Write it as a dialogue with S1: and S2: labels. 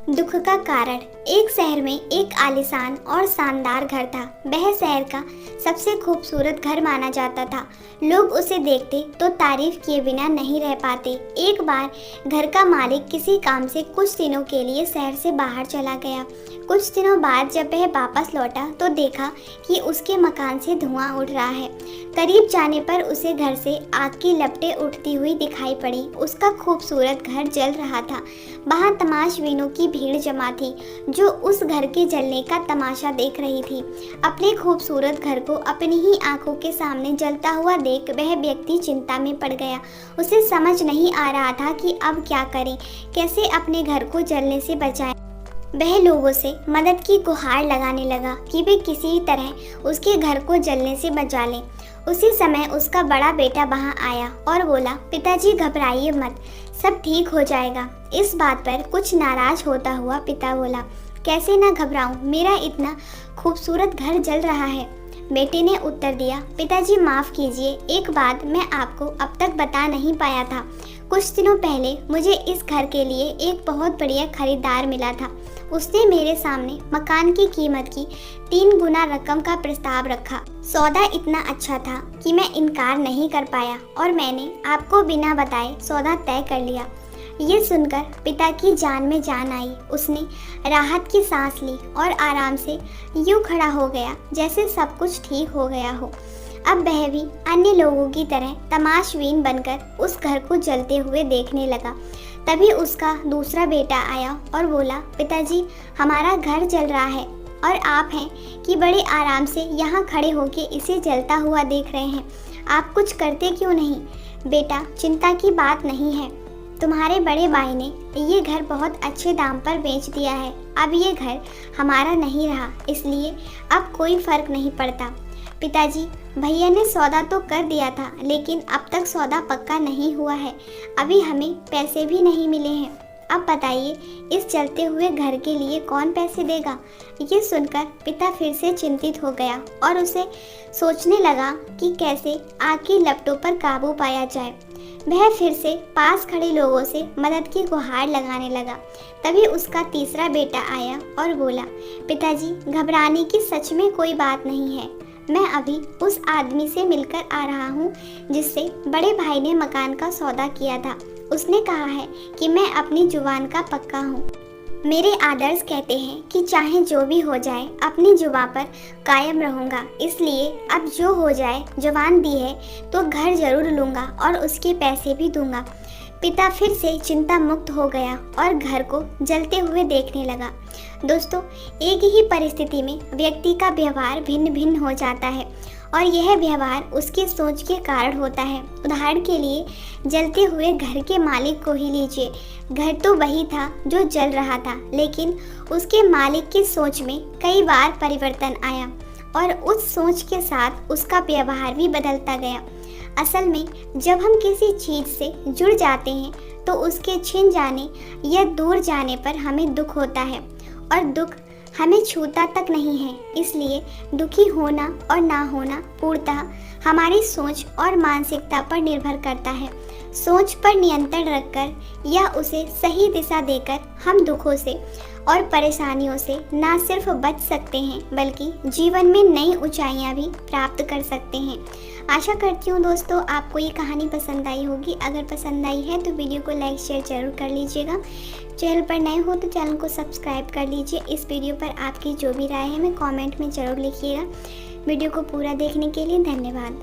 S1: दुख का कारण। एक शहर में एक आलीशान और शानदार घर था। वह शहर का सबसे खूबसूरत घर माना जाता था। लोग उसे देखते तो तारीफ किए बिना नहीं रह पाते। एक बार घर का मालिक किसी काम से कुछ दिनों के लिए शहर से बाहर चला गया। कुछ दिनों बाद जब वह वापस लौटा तो देखा कि उसके मकान से धुआं उठ रहा है। करीब जाने पर उसे घर से आग की लपटें उठती हुई दिखाई पड़ी। उसका खूबसूरत घर जल रहा था। वहाँ तमाशबीनों की भीड़ जमा थी जो उस घर के जलने का तमाशा देख रही थी। अपने खूबसूरत घर को अपनी ही आंखों के सामने जलता हुआ देख वह व्यक्ति चिंता में पड़ गया। उसे समझ नहीं आ रहा था कि अब क्या करे, कैसे अपने घर को जलने से बचाए। वह लोगों से मदद की गुहार लगाने लगा कि वे किसी तरह उसके घर को जलने से बचा लें। उसी समय उसका बड़ा बेटा वहां आया और बोला, पिताजी घबराइए मत, सब ठीक हो जाएगा। इस बात पर कुछ नाराज होता हुआ पिता बोला, कैसे ना घबराऊं, मेरा इतना खूबसूरत घर जल रहा है। बेटे ने उत्तर दिया, पिताजी माफ़ कीजिए, एक बात मैं आपको अब तक बता नहीं पाया था। कुछ दिनों पहले मुझे इस घर के लिए एक बहुत बढ़िया खरीदार मिला था। उसने मेरे सामने मकान की कीमत की 3 गुना रकम का प्रस्ताव रखा। सौदा इतना अच्छा था कि मैं इनकार नहीं कर पाया और मैंने आपको बिना बताए सौदा तय कर लिया। ये सुनकर पिता की जान में जान आई। उसने राहत की सांस ली और आराम से यूं खड़ा हो गया जैसे सब कुछ ठीक हो गया हो। अब वह भी अन्य लोगों की तरह तमाशबीन बनकर उस घर को जलते हुए देखने लगा। तभी उसका दूसरा बेटा आया और बोला, पिताजी हमारा घर जल रहा है और आप हैं कि बड़े आराम से यहाँ खड़े होके इसे जलता हुआ देख रहे हैं। आप कुछ करते क्यों नहीं? बेटा, चिंता की बात नहीं है। तुम्हारे बड़े भाई ने ये घर बहुत अच्छे दाम पर बेच दिया है। अब ये घर हमारा नहीं रहा, इसलिए अब कोई फर्क नहीं पड़ता। पिताजी, भैया ने सौदा तो कर दिया था, लेकिन अब तक सौदा पक्का नहीं हुआ है। अभी हमें पैसे भी नहीं मिले हैं। अब बताइए, इस जलते हुए घर के लिए कौन पैसे देगा? ये सुनकर पिता फिर से चिंतित हो गया और उसे सोचने लगा कि कैसे आग की लपटों पर काबू पाया जाए। वह फिर से पास खड़े लोगों से मदद की गुहार लगाने लगा। तभी उसका तीसरा बेटा आया और बोला, पिताजी घबराने की सच में कोई बात नहीं है। मैं अभी उस आदमी से मिलकर आ रहा हूँ जिससे बड़े भाई ने मकान का सौदा किया था। उसने कहा है कि मैं अपनी जुबान का पक्का हूँ। मेरे आदर्श कहते हैं कि चाहे जो भी हो जाए अपनी जुबान पर कायम रहूँगा, इसलिए अब जो हो जाए, जुबान दी है तो घर जरूर लूँगा और उसके पैसे भी दूँगा। पिता फिर से चिंता मुक्त हो गया और घर को जलते हुए देखने लगा। दोस्तों, एक ही परिस्थिति में व्यक्ति का व्यवहार भिन्न भिन्न हो जाता है और यह व्यवहार उसकी सोच के कारण होता है। उदाहरण के लिए जलते हुए घर के मालिक को ही लीजिए। घर तो वही था जो जल रहा था, लेकिन उसके मालिक की सोच में कई बार परिवर्तन आया और उस सोच के साथ उसका व्यवहार भी बदलता गया। असल में जब हम किसी चीज़ से जुड़ जाते हैं तो उसके छिन जाने या दूर जाने पर हमें दुख होता है और दुख हमें छूता तक नहीं है। इसलिए दुखी होना और ना होना पूर्णतः हमारी सोच और मानसिकता पर निर्भर करता है। सोच पर नियंत्रण रखकर या उसे सही दिशा देकर हम दुखों से और परेशानियों से ना सिर्फ बच सकते हैं बल्कि जीवन में नई ऊंचाइयां भी प्राप्त कर सकते हैं। आशा करती हूँ दोस्तों आपको ये कहानी पसंद आई होगी। अगर पसंद आई है तो वीडियो को लाइक शेयर जरूर कर लीजिएगा। चैनल पर नए हो तो चैनल को सब्सक्राइब कर लीजिए। इस वीडियो पर आपकी जो भी राय है मैं कमेंट में ज़रूर लिखिएगा। वीडियो को पूरा देखने के लिए धन्यवाद।